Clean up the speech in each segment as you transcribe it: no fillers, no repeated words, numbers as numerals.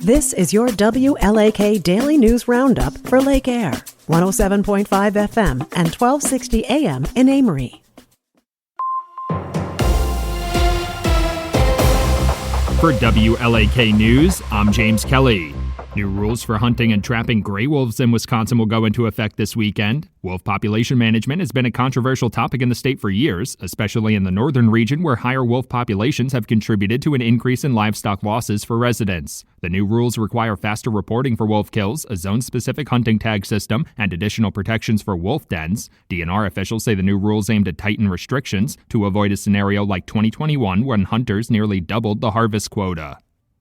This is your WLAK Daily News Roundup for Lake Air, 107.5 FM and 1260 AM in Amory. For WLAK News, I'm James Kelly. New rules for hunting and trapping gray wolves in Wisconsin will go into effect this weekend. Wolf population management has been a controversial topic in the state for years, especially in the northern region where higher wolf populations have contributed to an increase in livestock losses for residents. The new rules require faster reporting for wolf kills, a zone-specific hunting tag system, and additional protections for wolf dens. DNR officials say the new rules aim to tighten restrictions to avoid a scenario like 2021 when hunters nearly doubled the harvest quota.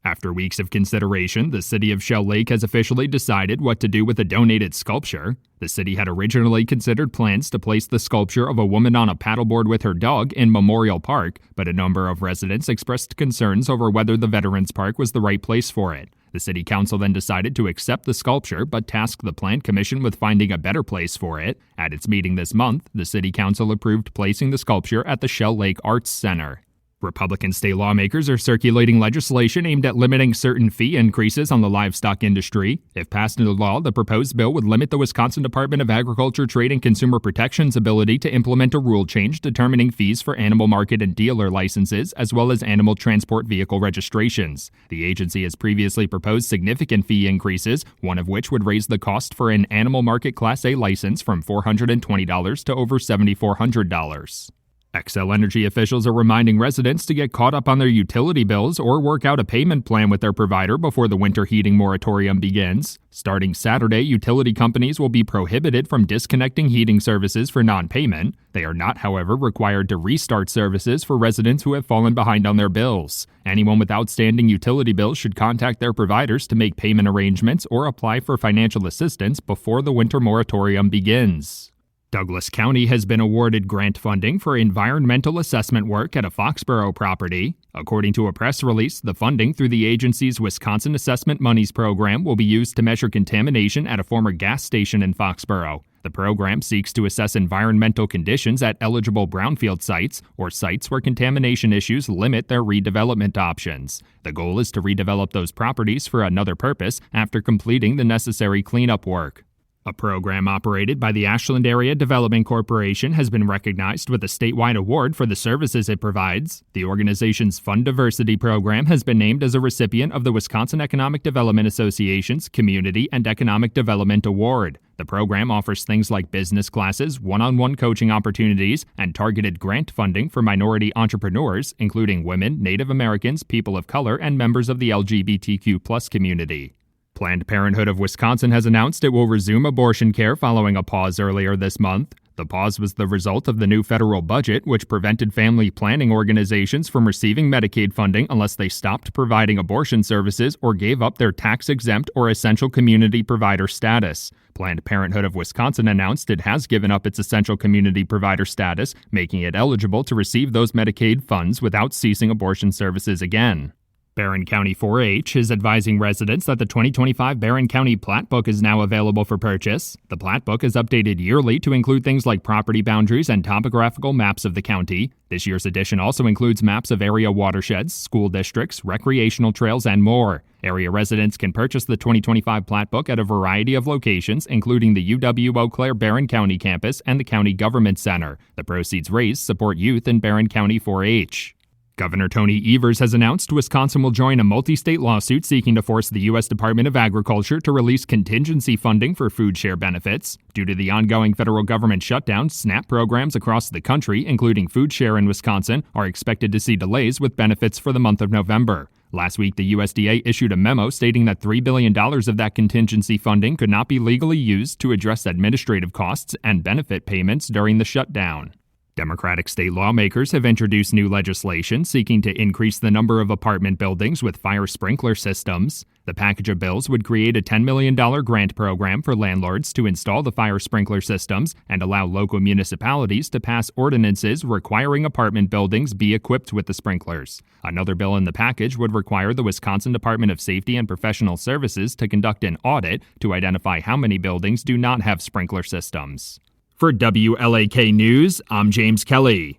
After weeks of consideration, the city of Shell Lake has officially decided what to do with a donated sculpture. The city had originally considered plans to place the sculpture of a woman on a paddleboard with her dog in Memorial Park, but a number of residents expressed concerns over whether the Veterans Park was the right place for it. The city council then decided to accept the sculpture, but tasked the Plan Commission with finding a better place for it. At its meeting this month, the city council approved placing the sculpture at the Shell Lake Arts Center. Republican state lawmakers are circulating legislation aimed at limiting certain fee increases on the livestock industry. If passed into law, the proposed bill would limit the Wisconsin Department of Agriculture, Trade, and Consumer Protection's ability to implement a rule change determining fees for animal market and dealer licenses, as well as animal transport vehicle registrations. The agency has previously proposed significant fee increases, one of which would raise the cost for an animal market Class A license from $420 to over $7,400. Xcel Energy officials are reminding residents to get caught up on their utility bills or work out a payment plan with their provider before the winter heating moratorium begins. Starting Saturday, utility companies will be prohibited from disconnecting heating services for non-payment. They are not, however, required to restart services for residents who have fallen behind on their bills. Anyone with outstanding utility bills should contact their providers to make payment arrangements or apply for financial assistance before the winter moratorium begins. Douglas County has been awarded grant funding for environmental assessment work at a Foxborough property. According to a press release, the funding through the agency's Wisconsin Assessment Monies program will be used to measure contamination at a former gas station in Foxborough. The program seeks to assess environmental conditions at eligible brownfield sites or sites where contamination issues limit their redevelopment options. The goal is to redevelop those properties for another purpose after completing the necessary cleanup work. A program operated by the Ashland Area Development Corporation has been recognized with a statewide award for the services it provides. The organization's Fund Diversity program has been named as a recipient of the Wisconsin Economic Development Association's Community and Economic Development Award. The program offers things like business classes, one-on-one coaching opportunities, and targeted grant funding for minority entrepreneurs, including women, Native Americans, people of color, and members of the LGBTQ+ community. Planned Parenthood of Wisconsin has announced it will resume abortion care following a pause earlier this month. The pause was the result of the new federal budget, which prevented family planning organizations from receiving Medicaid funding unless they stopped providing abortion services or gave up their tax-exempt or essential community provider status. Planned Parenthood of Wisconsin announced it has given up its essential community provider status, making it eligible to receive those Medicaid funds without ceasing abortion services again. Barron County 4-H is advising residents that the 2025 Barron County Plat Book is now available for purchase. The Plat Book is updated yearly to include things like property boundaries and topographical maps of the county. This year's edition also includes maps of area watersheds, school districts, recreational trails, and more. Area residents can purchase the 2025 Plat Book at a variety of locations, including the UW-Eau Claire Barron County campus and the County Government Center. The proceeds raised support youth in Barron County 4-H. Governor Tony Evers has announced Wisconsin will join a multi-state lawsuit seeking to force the U.S. Department of Agriculture to release contingency funding for food share benefits. Due to the ongoing federal government shutdown, SNAP programs across the country, including food share in Wisconsin, are expected to see delays with benefits for the month of November. Last week, the USDA issued a memo stating that $3 billion of that contingency funding could not be legally used to address administrative costs and benefit payments during the shutdown. Democratic state lawmakers have introduced new legislation seeking to increase the number of apartment buildings with fire sprinkler systems. The package of bills would create a $10 million grant program for landlords to install the fire sprinkler systems and allow local municipalities to pass ordinances requiring apartment buildings be equipped with the sprinklers. Another bill in the package would require the Wisconsin Department of Safety and Professional Services to conduct an audit to identify how many buildings do not have sprinkler systems. For WLAK News, I'm James Kelly.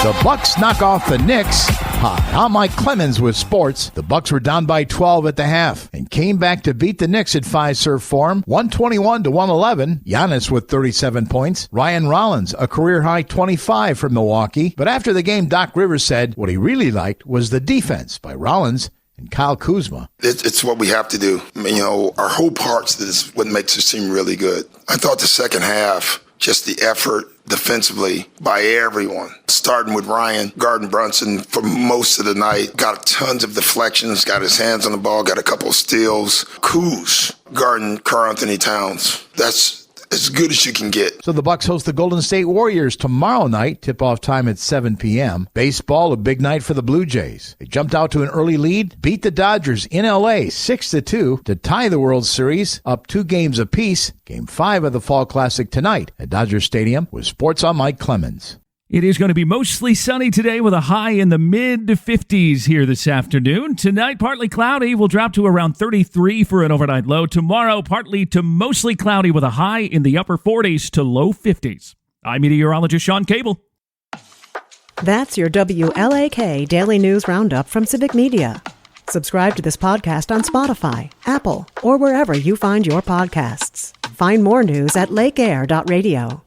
The Bucks knock off the Knicks. Hi, I'm Mike Clemens with sports. The Bucks were down by 12 at the half and came back to beat the Knicks at Fiserv Forum, 121-111. Giannis with 37 points. Ryan Rollins, a career-high 25 from Milwaukee. But after the game, Doc Rivers said what he really liked was the defense by Rollins and Kyle Kuzma. It's what we have to do. I mean, our whole parts is what makes this team really good. I thought the second half, just the effort defensively by everyone, starting with Ryan guarding Brunson for most of the night, got tons of deflections, got his hands on the ball, got a couple of steals. Kuz guarding Karl Anthony Towns. That's as good as you can get. So the Bucks host the Golden State Warriors tomorrow night, tip-off time at 7 p.m. Baseball, a big night for the Blue Jays. They jumped out to an early lead, beat the Dodgers in L.A. 6-2 to tie the World Series, up 2 games apiece. Game 5 of the Fall Classic tonight at Dodger Stadium with Sports on Mike Clemens. It is going to be mostly sunny today with a high in the mid-50s here this afternoon. Tonight, partly cloudy. Will drop to around 33 for an overnight low. Tomorrow, partly to mostly cloudy with a high in the upper 40s to low 50s. I'm meteorologist Sean Cable. That's your WLAK Daily News Roundup from Civic Media. Subscribe to this podcast on Spotify, Apple, or wherever you find your podcasts. Find more news at lakeair.radio.